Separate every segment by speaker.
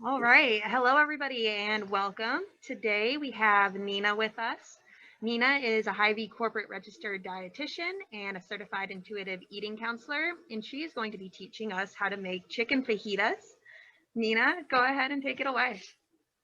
Speaker 1: All right. Hello, everybody, and welcome. Today we have Nina with us. Nina is a Hy-Vee Corporate Registered Dietitian and a certified intuitive eating counselor, and she is going to be teaching us how to make chicken fajitas. Nina, go ahead and take it away.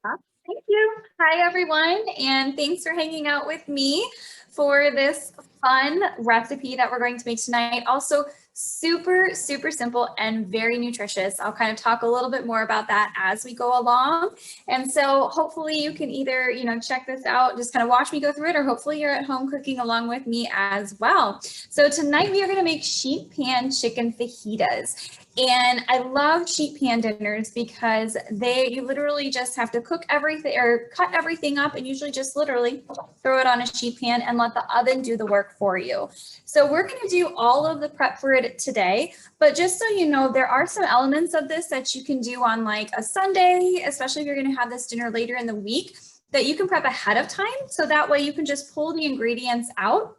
Speaker 2: Thank you. Hi, everyone, and thanks for hanging out with me for this fun recipe that we're going to make tonight. Also, super simple and very nutritious. I'll kind of talk a little bit more about that as we go along. And so hopefully you can either, check this out, just kind of watch me go through it, or hopefully you're at home cooking along with me as well. So tonight we are going to make sheet pan chicken fajitas. And I love sheet pan dinners because you literally just have to cook everything or cut everything up and usually just literally throw it on a sheet pan and let the oven do the work for you. So we're going to do all of the prep for it today, but just so you know, there are some elements of this that you can do on like a Sunday, especially if you're going to have this dinner later in the week, that you can prep ahead of time. So that way you can just pull the ingredients out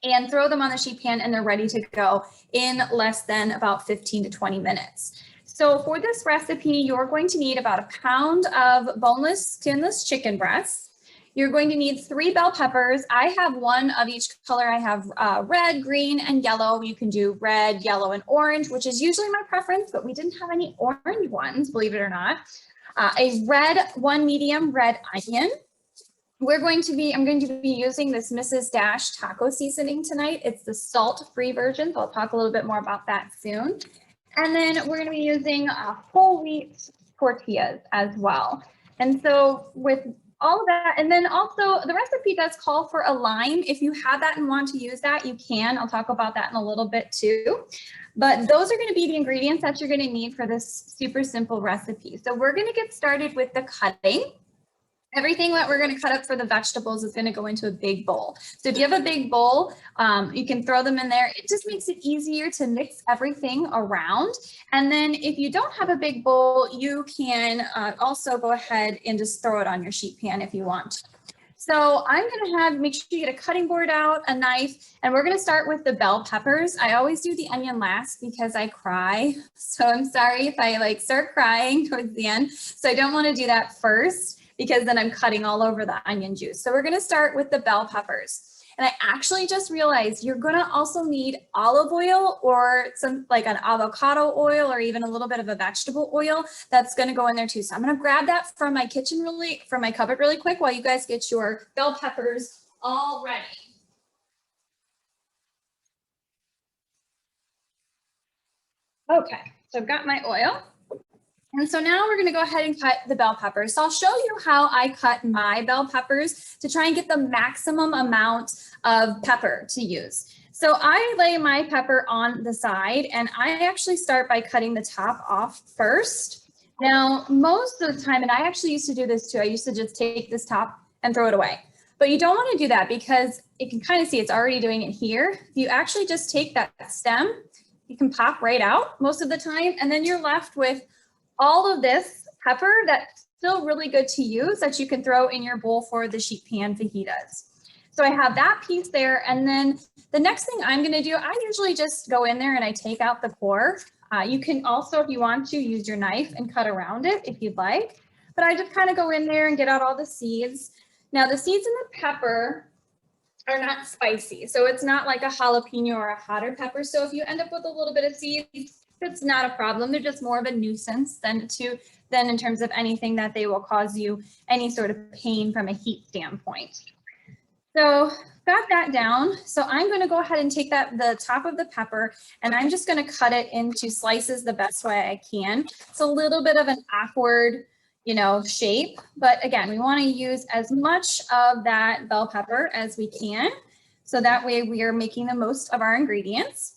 Speaker 2: and throw them on the sheet pan and they're ready to go in less than about 15 to 20 minutes. So for this recipe, you're going to need about a pound of boneless, skinless chicken breasts. You're going to need 3 bell peppers. I have one of each color. I have red, green, and yellow. You can do red, yellow, and orange, which is usually my preference, but we didn't have any orange ones, believe it or not. One medium red onion. I'm going to be using this Mrs. Dash taco seasoning tonight. It's the salt-free version, so I'll talk a little bit more about that soon. And then we're going to be using whole wheat tortillas as well. And so with all of that, and then also the recipe does call for a lime. If you have that and want to use that, you can. I'll talk about that in a little bit too. But those are going to be the ingredients that you're going to need for this super simple recipe. So we're going to get started with the cutting. Everything that we're going to cut up for the vegetables is going to go into a big bowl. So if you have a big bowl, you can throw them in there. It just makes it easier to mix everything around. And then if you don't have a big bowl, you can also go ahead and just throw it on your sheet pan if you want. So I'm going to make sure you get a cutting board out, a knife, and we're going to start with the bell peppers. I always do the onion last because I cry. So I'm sorry if I start crying towards the end. So I don't want to do that first, because then I'm cutting all over the onion juice. So we're gonna start with the bell peppers. And I actually just realized you're gonna also need olive oil or some like an avocado oil or even a little bit of a vegetable oil that's gonna go in there too. So I'm gonna grab that from my cupboard really quick while you guys get your bell peppers all ready. Okay, so I've got my oil. And so now we're going to go ahead and cut the bell peppers. So I'll show you how I cut my bell peppers to try and get the maximum amount of pepper to use. So I lay my pepper on the side and I actually start by cutting the top off first. Now, most of the time, and I actually used to do this too, I used to just take this top and throw it away. But you don't want to do that because you can kind of see it's already doing it here. If you actually just take that stem, you can pop right out most of the time, and then you're left with all of this pepper that's still really good to use that you can throw in your bowl for the sheet pan fajitas. So I have that piece there. And then the next thing I'm going to do, I usually just go in there and I take out the core. You can also, if you want to, use your knife and cut around it if you'd like. But I just kind of go in there and get out all the seeds. Now the seeds in the pepper are not spicy. So it's not like a jalapeno or a hotter pepper. So if you end up with a little bit of seeds, it's not a problem. They're just more of a nuisance than in terms of anything that they will cause you any sort of pain from a heat standpoint. So got that down. So I'm going to go ahead and take the top of the pepper and I'm just going to cut it into slices the best way I can. It's a little bit of an awkward, shape, but again, we want to use as much of that bell pepper as we can. So that way we are making the most of our ingredients.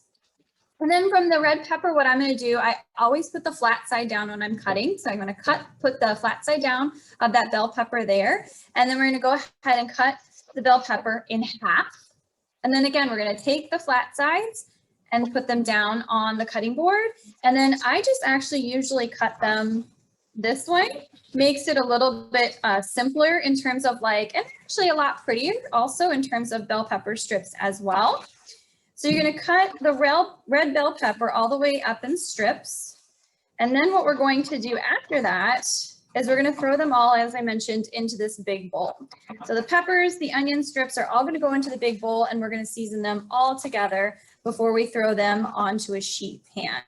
Speaker 2: And then from the red pepper, what I'm going to do, I always put the flat side down when I'm cutting. So I'm going to put the flat side down of that bell pepper there. And then we're going to go ahead and cut the bell pepper in half. And then again, we're going to take the flat sides and put them down on the cutting board. And then I just actually usually cut them this way. Makes it a little bit simpler in terms of and actually a lot prettier also in terms of bell pepper strips as well. So you're going to cut the red bell pepper all the way up in strips. And then what we're going to do after that is we're going to throw them all, as I mentioned, into this big bowl. So the peppers, the onion strips are all going to go into the big bowl, and we're going to season them all together before we throw them onto a sheet pan.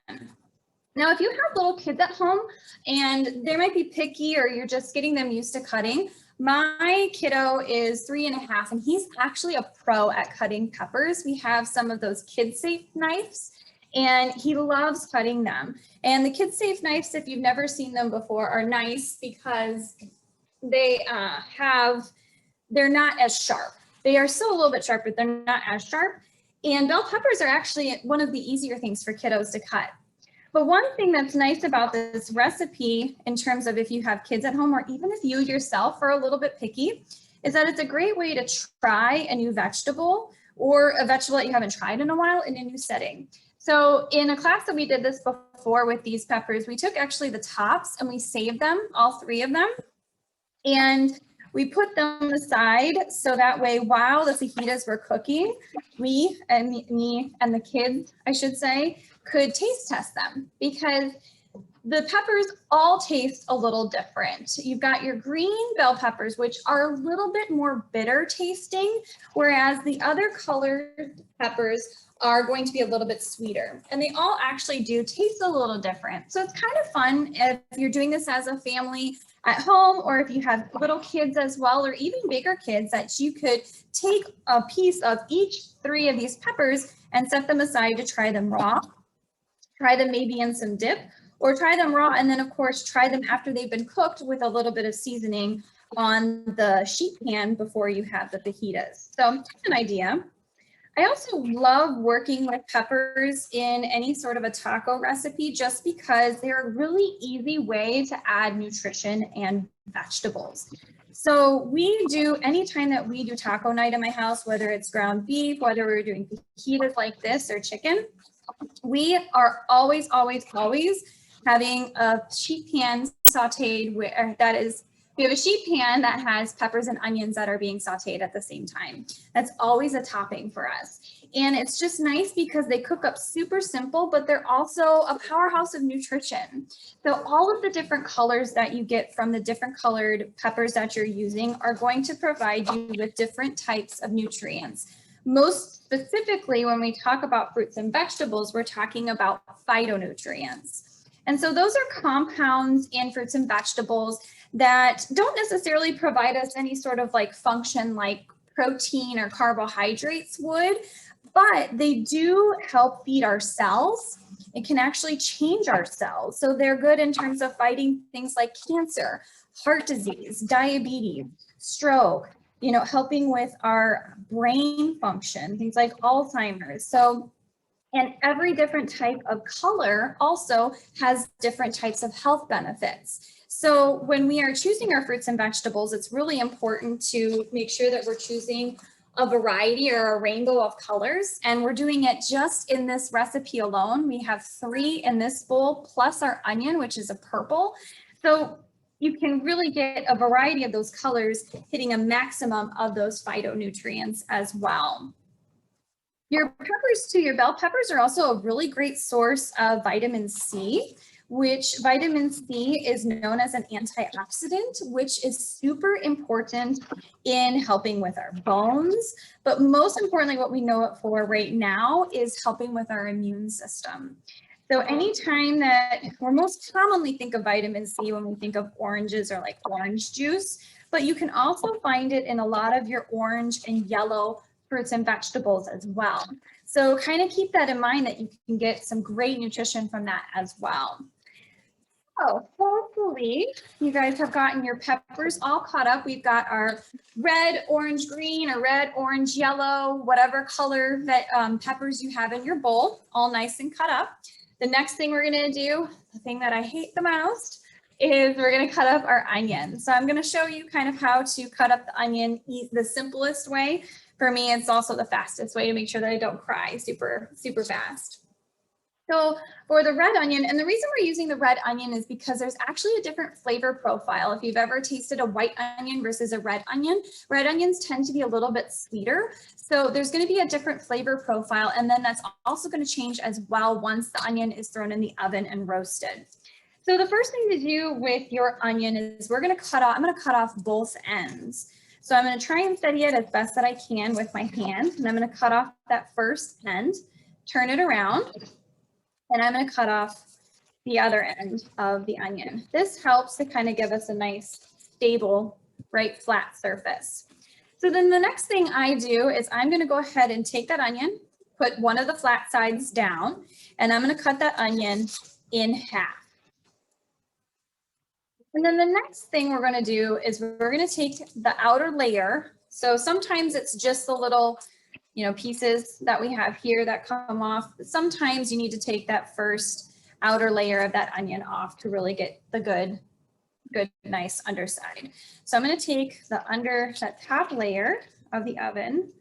Speaker 2: Now, if you have little kids at home and they might be picky or you're just getting them used to cutting, my kiddo is 3.5 and he's actually a pro at cutting peppers. We have some of those kid-safe knives and he loves cutting them. And the kid-safe knives, if you've never seen them before, are nice because they they're not as sharp. They are still a little bit sharp, but they're not as sharp. And bell peppers are actually one of the easier things for kiddos to cut. But one thing that's nice about this recipe in terms of if you have kids at home or even if you yourself are a little bit picky, is that it's a great way to try a new vegetable or a vegetable that you haven't tried in a while in a new setting. So in a class that we did this before with these peppers, we took actually the tops and we saved them, all 3 of them. And we put them aside so that way while the fajitas were cooking, me and the kids, I should say, could taste test them because the peppers all taste a little different. You've got your green bell peppers, which are a little bit more bitter tasting, whereas the other colored peppers are going to be a little bit sweeter. And they all actually do taste a little different. So it's kind of fun if you're doing this as a family at home, or if you have little kids as well, or even bigger kids, that you could take a piece of each 3 of these peppers and set them aside to try them raw. Try them maybe in some dip, or try them raw and then of course try them after they've been cooked with a little bit of seasoning on the sheet pan before you have the fajitas. So that's an idea. I also love working with peppers in any sort of a taco recipe just because they're a really easy way to add nutrition and vegetables. So we do, anytime that we do taco night in my house, whether it's ground beef, whether we're doing fajitas like this or chicken, we are always having a sheet pan sauteed where that is, we have a sheet pan that has peppers and onions that are being sauteed at the same time. That's always a topping for us. And it's just nice because they cook up super simple, but they're also a powerhouse of nutrition. So all of the different colors that you get from the different colored peppers that you're using are going to provide you with different types of nutrients. Most specifically, when we talk about fruits and vegetables, we're talking about phytonutrients. And so those are compounds in fruits and vegetables that don't necessarily provide us any sort of like function like protein or carbohydrates would, but they do help feed our cells. It can actually change our cells. So they're good in terms of fighting things like cancer, heart disease, diabetes, stroke, helping with our brain function, things like Alzheimer's. So, and every different type of color also has different types of health benefits. So when we are choosing our fruits and vegetables, it's really important to make sure that we're choosing a variety or a rainbow of colors. And we're doing it just in this recipe alone. We have 3 in this bowl plus our onion, which is a purple. So you can really get a variety of those colors, hitting a maximum of those phytonutrients as well. Your peppers too, your bell peppers are also a really great source of vitamin C, which vitamin C is known as an antioxidant, which is super important in helping with our bones. But most importantly, what we know it for right now is helping with our immune system. So anytime that we're most commonly think of vitamin C when we think of oranges or like orange juice, but you can also find it in a lot of your orange and yellow fruits and vegetables as well. So kind of keep that in mind that you can get some great nutrition from that as well. So hopefully you guys have gotten your peppers all caught up. We've got our red, orange, green, or red, orange, yellow, whatever color that peppers you have in your bowl, all nice and cut up. The next thing we're going to do, the thing that I hate the most, is we're going to cut up our onion. So I'm going to show you kind of how to cut up the onion the simplest way. For me, it's also the fastest way to make sure that I don't cry super fast. So for the red onion, and the reason we're using the red onion is because there's actually a different flavor profile. If you've ever tasted a white onion versus a red onions tend to be a little bit sweeter. So there's going to be a different flavor profile. And then that's also going to change as well once the onion is thrown in the oven and roasted. So the first thing to do with your onion is I'm going to cut off both ends. So I'm going to try and steady it as best that I can with my hand. And I'm going to cut off that first end, turn it around, and I'm going to cut off the other end of the onion. This helps to kind of give us a nice, stable, right, flat surface. So then the next thing I do is I'm going to go ahead and take that onion, put one of the flat sides down, and I'm going to cut that onion in half. And then the next thing we're going to do is we're going to take the outer layer. So sometimes it's just the little, pieces that we have here that come off. But sometimes you need to take that first outer layer of that onion off to really get the good, nice underside. So I'm going to take that top layer of the oven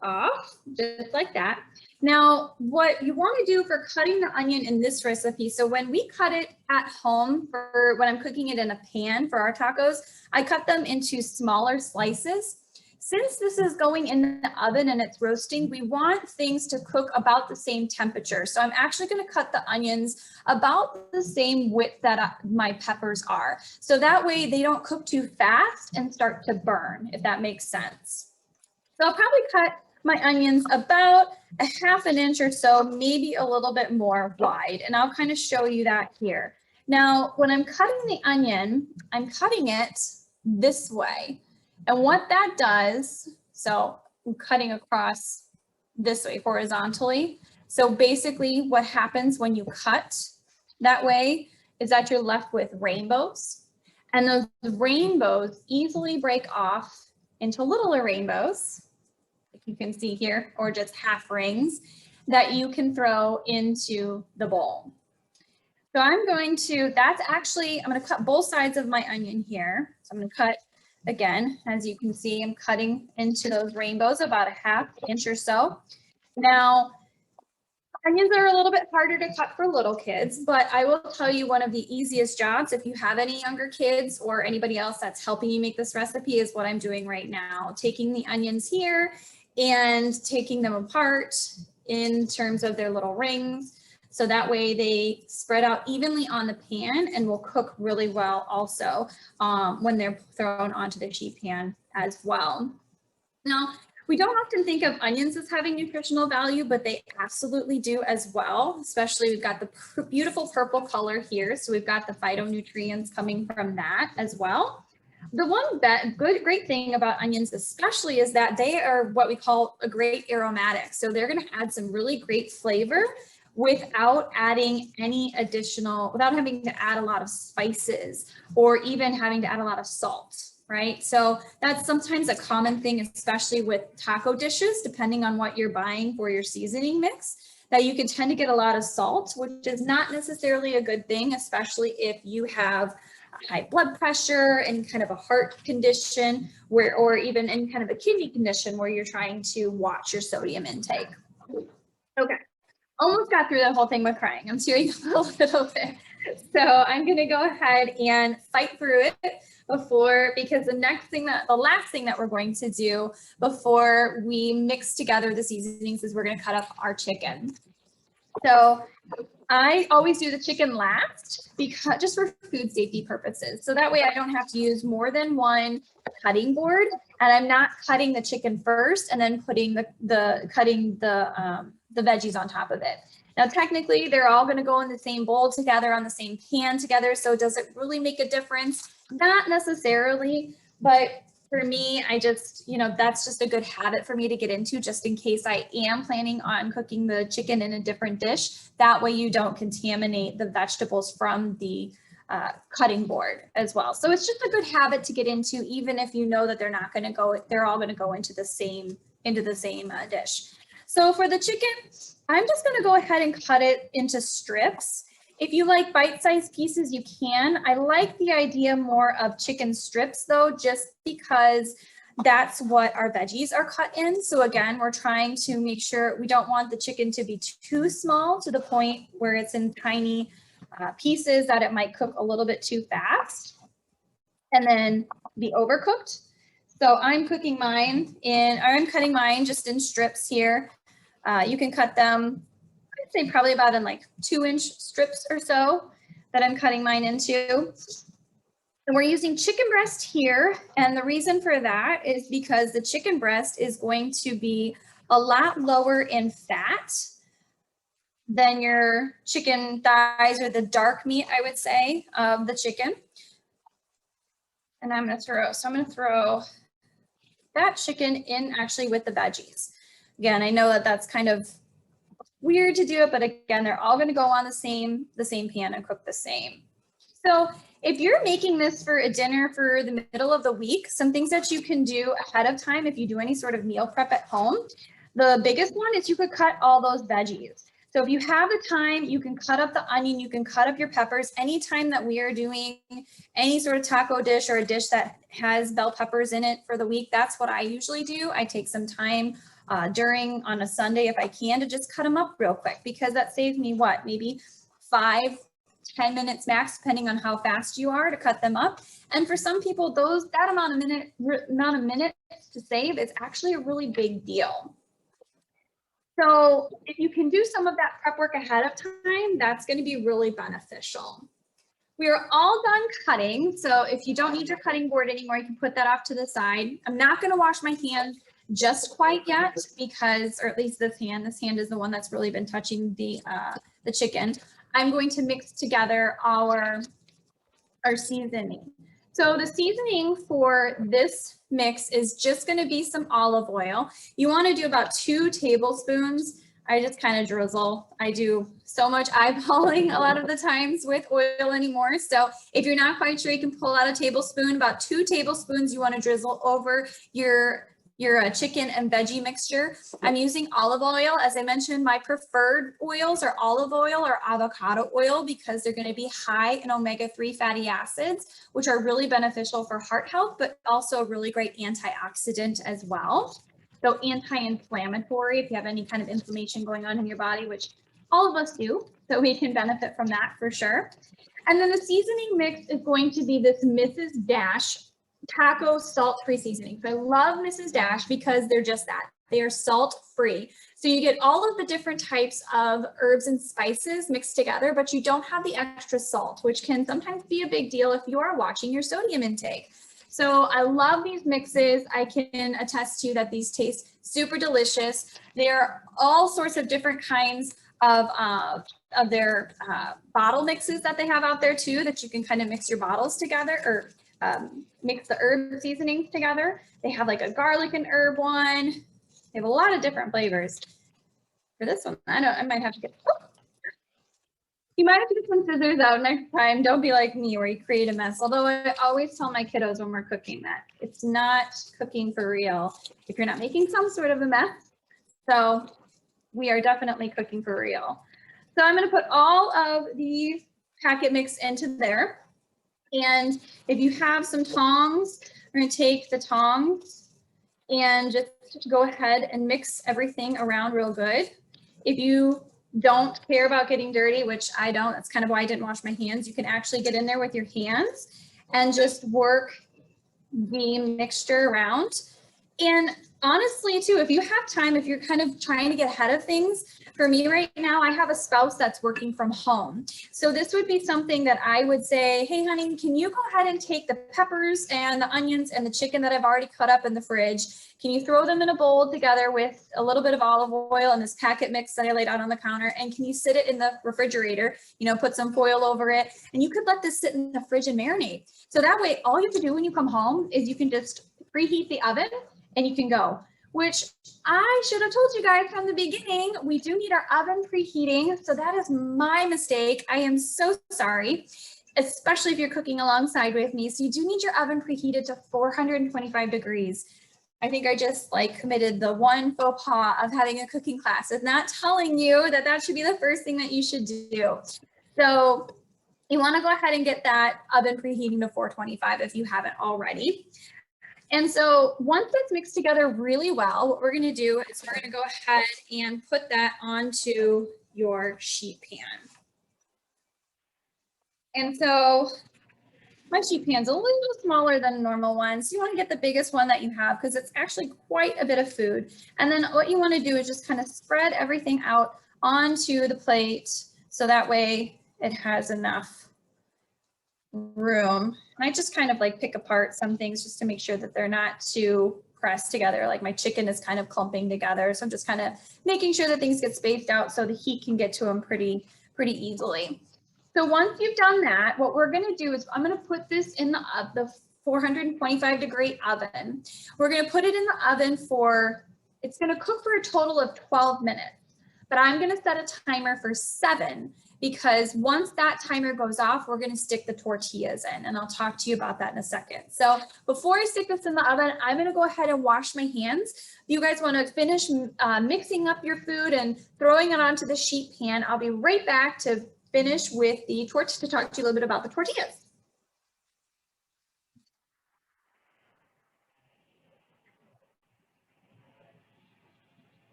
Speaker 2: off, just like that. Now, what you want to do for cutting the onion in this recipe, so when we cut it at home for when I'm cooking it in a pan for our tacos, I cut them into smaller slices. Since this is going in the oven and it's roasting, we want things to cook about the same temperature. So I'm actually going to cut the onions about the same width that my peppers are. So that way they don't cook too fast and start to burn, if that makes sense. So I'll probably cut my onions about a ½ inch or so, maybe a little bit more wide. And I'll kind of show you that here. Now, when I'm cutting the onion, I'm cutting it this way. And what that does, so I'm cutting across this way horizontally. So basically what happens when you cut that way is that you're left with rainbows. And those rainbows easily break off into littler rainbows, like you can see here, or just half rings that you can throw into the bowl. So I'm going to cut both sides of my onion here. So I'm going to cut again, as you can see, I'm cutting into those rainbows about a ½ inch or so. Now, onions are a little bit harder to cut for little kids, but I will tell you one of the easiest jobs if you have any younger kids or anybody else that's helping you make this recipe is what I'm doing right now. Taking the onions here and taking them apart in terms of their little rings. So that way they spread out evenly on the pan and will cook really well also when they're thrown onto the sheet pan as well. Now, we don't often think of onions as having nutritional value, but they absolutely do as well. Especially we've got the beautiful purple color here. So we've got the phytonutrients coming from that as well. The one great thing about onions especially is that they are what we call a great aromatic. So they're going to add some really great flavor without having to add a lot of spices or even having to add a lot of salt, right? So that's sometimes a common thing, especially with taco dishes, depending on what you're buying for your seasoning mix, that you can tend to get a lot of salt, which is not necessarily a good thing, especially if you have high blood pressure and kind of a heart condition or even any kind of a kidney condition where you're trying to watch your sodium intake. Okay. Almost got through that whole thing with crying. I'm tearing up a little bit. So I'm going to go ahead and fight through it because the last thing that we're going to do before we mix together the seasonings is we're going to cut up our chicken. So I always do the chicken last because just for food safety purposes. So that way I don't have to use more than one cutting board and I'm not cutting the chicken first and then putting the veggies on top of it. Now, technically, they're all going to go in the same bowl together on the same pan together. So does it really make a difference? Not necessarily, but for me, that's just a good habit for me to get into just in case I am planning on cooking the chicken in a different dish. That way you don't contaminate the vegetables from the cutting board as well. So it's just a good habit to get into, even if you know that they're all going to go into the same dish. So for the chicken, I'm just going to go ahead and cut it into strips. If you like bite-sized pieces, you can. I like the idea more of chicken strips though, just because that's what our veggies are cut in. So again, we're trying to make sure we don't want the chicken to be too small to the point where it's in tiny pieces that it might cook a little bit too fast and then be overcooked. So I'm cutting mine just in strips here. You can cut them, I'd say probably about in like 2-inch strips or so. that I'm cutting mine into. And we're using chicken breast here. And the reason for that is because the chicken breast is going to be a lot lower in fat than your chicken thighs or the dark meat, I would say, of the chicken. And I'm going to throw that chicken in actually with the veggies. Again, I know that that's kind of weird to do it, but again, they're all going to go on the same pan and cook the same. So if you're making this for a dinner for the middle of the week, some things that you can do ahead of time if you do any sort of meal prep at home, the biggest one is you could cut all those veggies. So if you have the time, you can cut up the onion, you can cut up your peppers. Anytime that we are doing any sort of taco dish or a dish that has bell peppers in it for the week, that's what I usually do. I take some time on a Sunday if I can to just cut them up real quick, because that saves me what, maybe 5-10 minutes max, depending on how fast you are to cut them up. And for some people, that amount of minutes to save is actually a really big deal. So if you can do some of that prep work ahead of time, that's going to be really beneficial. We are all done cutting. So if you don't need your cutting board anymore, you can put that off to the side. I'm not going to wash my hands just quite yet because, or at least this hand is the one that's really been touching the chicken. I'm going to mix together our seasoning. So the seasoning for this mix is just going to be some olive oil. You want to do about 2 tablespoons. I just kind of drizzle. I do so much eyeballing a lot of the times with oil anymore. So if you're not quite sure, you can pull out a tablespoon. About 2 tablespoons you want to drizzle over your chicken and veggie mixture. I'm using olive oil. As I mentioned, my preferred oils are olive oil or avocado oil because they're going to be high in omega-3 fatty acids, which are really beneficial for heart health, but also a really great antioxidant as well. So anti-inflammatory if you have any kind of inflammation going on in your body, which all of us do. So we can benefit from that for sure. And then the seasoning mix is going to be this Mrs. Dash taco salt-free seasoning. So I love Mrs. Dash because they're just that. They are salt-free. So you get all of the different types of herbs and spices mixed together, but you don't have the extra salt, which can sometimes be a big deal if you are watching your sodium intake. So I love these mixes. I can attest to that these taste super delicious. There are all sorts of different kinds of their bottle mixes that they have out there too, that you can kind of mix your bottles together or mix the herb seasonings together. They have like a garlic and herb one. They have a lot of different flavors. For this one, I might have to get, you might have to get some scissors out next time. Don't be like me where you create a mess. Although I always tell my kiddos when we're cooking that it's not cooking for real if you're not making some sort of a mess. So we are definitely cooking for real. So I'm going to put all of the packet mix into there. And if you have some tongs, we're going to take the tongs and just go ahead and mix everything around real good. If you don't care about getting dirty, which I don't, that's kind of why I didn't wash my hands, you can actually get in there with your hands and just work the mixture around. And honestly, too, if you have time, if you're kind of trying to get ahead of things, for me right now, I have a spouse that's working from home. So this would be something that I would say, hey, honey, can you go ahead and take the peppers and the onions and the chicken that I've already cut up in the fridge? Can you throw them in a bowl together with a little bit of olive oil and this packet mix that I laid out on the counter? And can you sit it in the refrigerator, put some foil over it? And you could let this sit in the fridge and marinate. So that way, all you have to do when you come home is you can just preheat the oven and you can go. Which I should have told you guys from the beginning, we do need our oven preheating. So that is my mistake. I am so sorry, especially if you're cooking alongside with me. So you do need your oven preheated to 425 degrees. I think I just committed the one faux pas of having a cooking class and not telling you that that should be the first thing that you should do. So you want to go ahead and get that oven preheating to 425 if you haven't already. And so once that's mixed together really well, what we're going to do is we're going to go ahead and put that onto your sheet pan. And so my sheet pan's a little smaller than a normal one. So you want to get the biggest one that you have because it's actually quite a bit of food. And then what you want to do is just kind of spread everything out onto the plate so that way it has enough room. And I just kind of like pick apart some things just to make sure that they're not too pressed together. Like my chicken is kind of clumping together. So I'm just kind of making sure that things get spaced out so the heat can get to them pretty easily. So once you've done that, what we're going to do is I'm going to put this in the 425 degree oven. We're going to put it in the oven for, it's going to cook for a total of 12 minutes, but I'm going to set a timer for 7 because once that timer goes off, we're going to stick the tortillas in, and I'll talk to you about that in a second. So before I stick this in the oven, I'm going to go ahead and wash my hands. If you guys want to finish mixing up your food and throwing it onto the sheet pan, I'll be right back to finish with the torch to talk to you a little bit about the tortillas.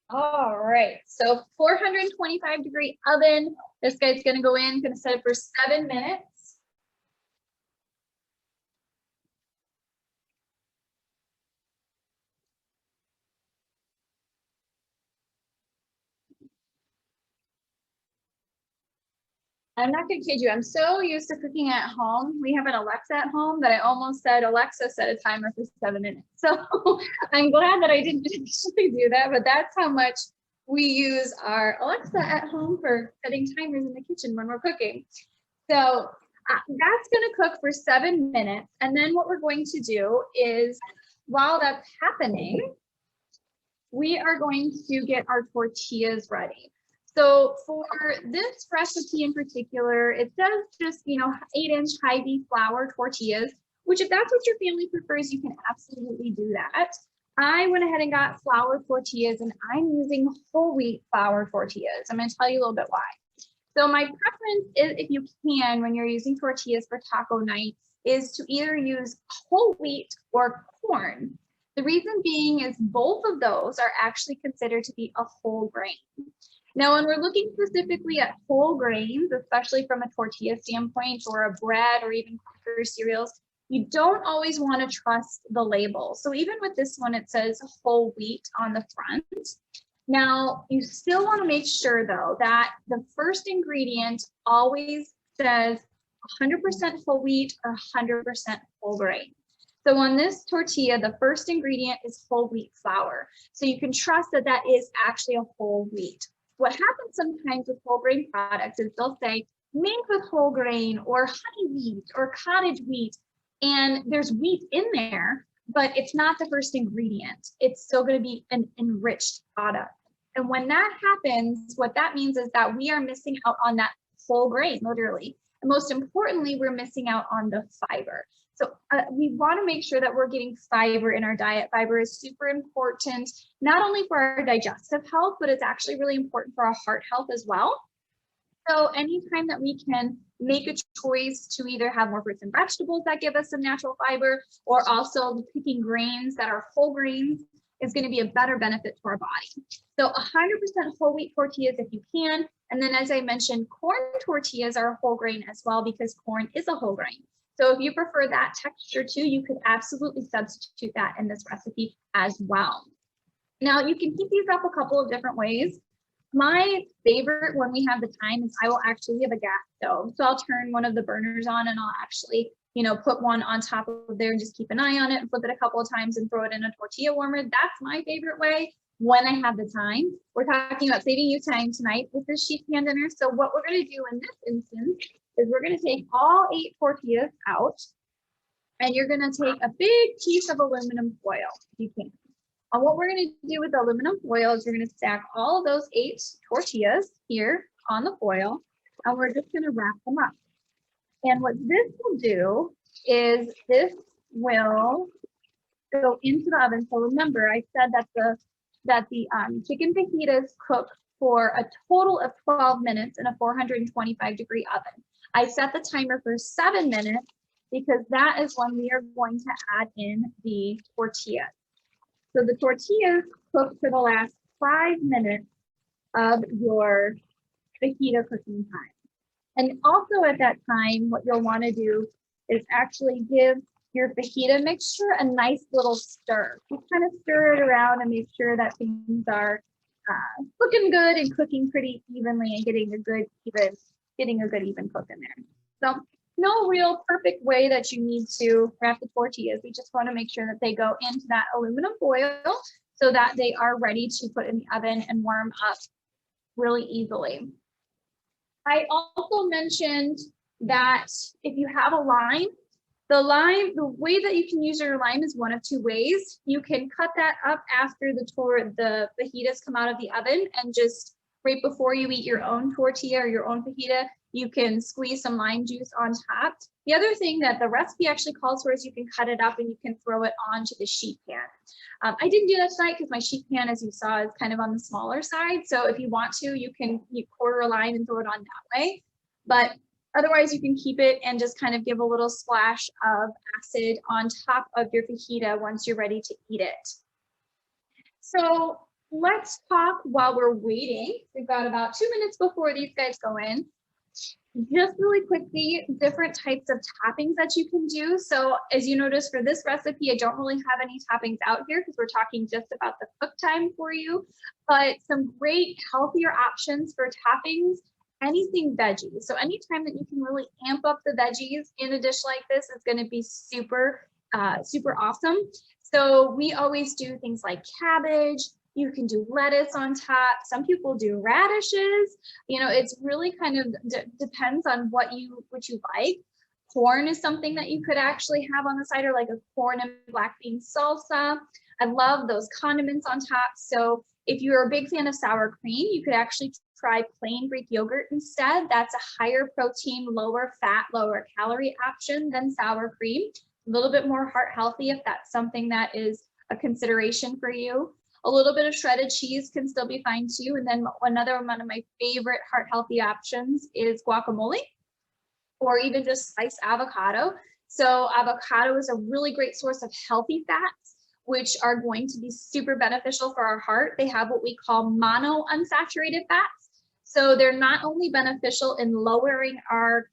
Speaker 2: All right, so 425 degree oven. This guy's gonna go in, gonna set it for 7 minutes. I'm not gonna kid you, I'm so used to cooking at home. We have an Alexa at home that I almost said, Alexa, set a timer for 7 minutes. So I'm glad that I didn't actually do that, but that's how much we use our Alexa at home for setting timers in the kitchen when we're cooking. So that's gonna cook for 7 minutes. And then what we're going to do is, while that's happening, we are going to get our tortillas ready. So for this recipe in particular, it does just, 8-inch Hy-Vee flour tortillas, which if that's what your family prefers, you can absolutely do that. I went ahead and got flour tortillas, and I'm using whole wheat flour tortillas. I'm going to tell you a little bit why. So my preference is, if you can, when you're using tortillas for taco night, is to either use whole wheat or corn. The reason being is both of those are actually considered to be a whole grain. Now, when we're looking specifically at whole grains, especially from a tortilla standpoint or a bread or even cracker cereals, you don't always want to trust the label. So even with this one, it says whole wheat on the front. Now, you still want to make sure, though, that the first ingredient always says 100% whole wheat or 100% whole grain. So on this tortilla, the first ingredient is whole wheat flour. So you can trust that that is actually a whole wheat. What happens sometimes with whole grain products is they'll say made with whole grain or honey wheat or cottage wheat, and there's wheat in there, but it's not the first ingredient. It's still going to be an enriched product. And when that happens, what that means is that we are missing out on that whole grain, literally. And most importantly, we're missing out on the fiber. So we want to make sure that we're getting fiber in our diet. Fiber is super important, not only for our digestive health, but it's actually really important for our heart health as well. So anytime that we can make a choice to either have more fruits and vegetables that give us some natural fiber, or also picking grains that are whole grains, is going to be a better benefit to our body. So 100% whole wheat tortillas if you can. And then, as I mentioned, corn tortillas are a whole grain as well, because corn is a whole grain. So if you prefer that texture too, you could absolutely substitute that in this recipe as well. Now, you can heat these up a couple of different ways. My favorite when we have the time is I will actually have a gas stove. So I'll turn one of the burners on, and I'll actually, put one on top of there and just keep an eye on it and flip it a couple of times and throw it in a tortilla warmer. That's my favorite way when I have the time. We're talking about saving you time tonight with this sheet pan dinner. So what we're going to do in this instance is we're going to take all 8 tortillas out, and you're going to take a big piece of aluminum foil, if you can. And what we're going to do with the aluminum foil is we're going to stack all of those 8 tortillas here on the foil, and we're just going to wrap them up. And what this will do is this will go into the oven. So remember, I said that the chicken fajitas cook for a total of 12 minutes in a 425 degree oven. I set the timer for 7 minutes because that is when we are going to add in the tortillas. So the tortillas cook for the last 5 minutes of your fajita cooking time. And also at that time, what you'll want to do is actually give your fajita mixture a nice little stir. Just kind of stir it around and make sure that things are looking good and cooking pretty evenly and getting a good even cook in there. So no real perfect way that you need to wrap the tortillas. We just want to make sure that they go into that aluminum foil so that they are ready to put in the oven and warm up really easily. I also mentioned that if you have a lime, the way that you can use your lime is one of two ways. You can cut that up after the fajitas come out of the oven, and just right before you eat your own tortilla or your own fajita, you can squeeze some lime juice on top. The other thing that the recipe actually calls for is you can cut it up and you can throw it onto the sheet pan. I didn't do that tonight because my sheet pan, as you saw, is kind of on the smaller side. So if you want to, you quarter a lime and throw it on that way. But otherwise, you can keep it and just kind of give a little splash of acid on top of your fajita once you're ready to eat it. So let's talk while we're waiting. We've got about 2 minutes before these guys go in. Just really quickly, different types of toppings that you can do. So as you notice for this recipe, I don't really have any toppings out here because we're talking just about the cook time for you, but some great healthier options for toppings, anything veggie. So anytime that you can really amp up the veggies in a dish like this, it's going to be super, super awesome. So we always do things like cabbage. You can do lettuce on top. Some people do radishes. You know, it's really kind of depends on what you like. Corn is something that you could actually have on the side, or like a corn and black bean salsa. I love those condiments on top. So if you're a big fan of sour cream, you could actually try plain Greek yogurt instead. That's a higher protein, lower fat, lower calorie option than sour cream. A little bit more heart healthy if that's something that is a consideration for you. A little bit of shredded cheese can still be fine too. And then another one of my favorite heart healthy options is guacamole, or even just sliced avocado. So avocado is a really great source of healthy fats, which are going to be super beneficial for our heart. They have what we call monounsaturated fats. So they're not only beneficial in lowering our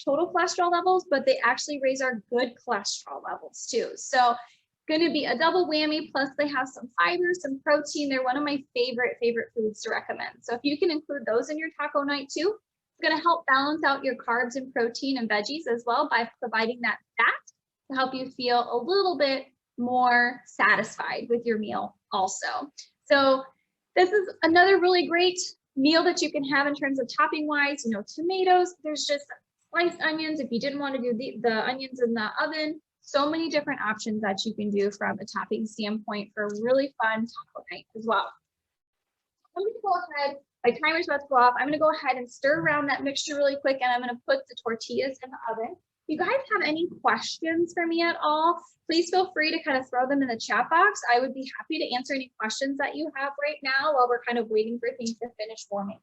Speaker 2: total cholesterol levels, but they actually raise our good cholesterol levels too. So going to be a double whammy, plus they have some fiber, some protein. They're one of my favorite foods to recommend. So if you can include those in your taco night too, it's going to help balance out your carbs and protein and veggies as well by providing that fat to help you feel a little bit more satisfied with your meal also. So this is another really great meal that you can have in terms of topping wise. You know, tomatoes, there's just sliced onions if you didn't want to do the onions in the oven. So many different options that you can do from a topping standpoint for a really fun taco night as well. I'm going to go ahead, my timer's about to go off. I'm going to go ahead and stir around that mixture really quick, and I'm going to put the tortillas in the oven. If you guys have any questions for me at all, please feel free to kind of throw them in the chat box. I would be happy to answer any questions that you have right now while we're kind of waiting for things to finish warming up.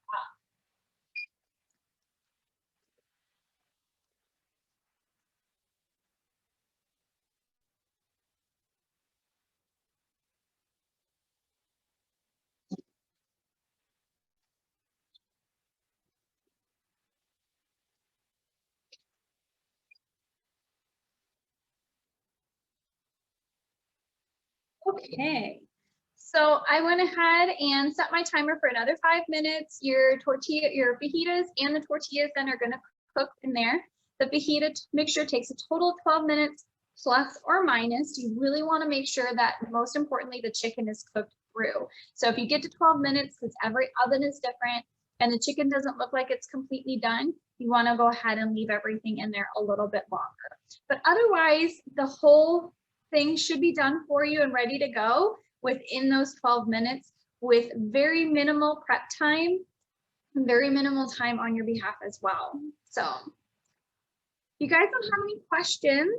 Speaker 2: Okay, so I went ahead and set my timer for another 5 minutes. Your fajitas and the tortillas then are going to cook in there. The fajita mixture takes a total of 12 minutes plus or minus. You really want to make sure that, most importantly, the chicken is cooked through. So if you get to 12 minutes, because every oven is different and the chicken doesn't look like it's completely done, you want to go ahead and leave everything in there a little bit longer. But otherwise, the whole thing should be done for you and ready to go within those 12 minutes with very minimal prep time, very minimal time on your behalf as well. So if you guys don't have any questions,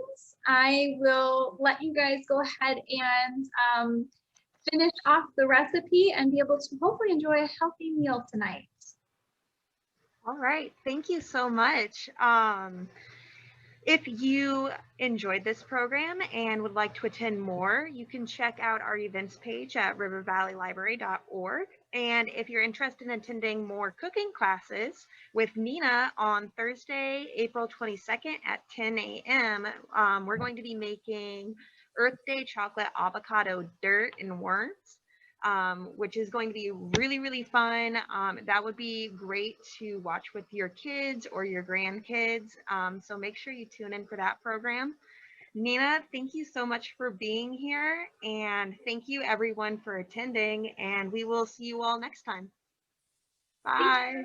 Speaker 2: I will let you guys go ahead and finish off the recipe and be able to hopefully enjoy a healthy meal tonight.
Speaker 1: All right, thank you so much. If you enjoyed this program and would like to attend more, you can check out our events page at rivervalleylibrary.org. And if you're interested in attending more cooking classes with Nina on Thursday, April 22nd at 10 a.m., we're going to be making Earth Day chocolate avocado dirt and worms. Which is going to be really, really fun. That would be great to watch with your kids or your grandkids. So make sure you tune in for that program. Nina, thank you so much for being here. And thank you everyone for attending. And we will see you all next time.
Speaker 2: Thank
Speaker 1: Bye.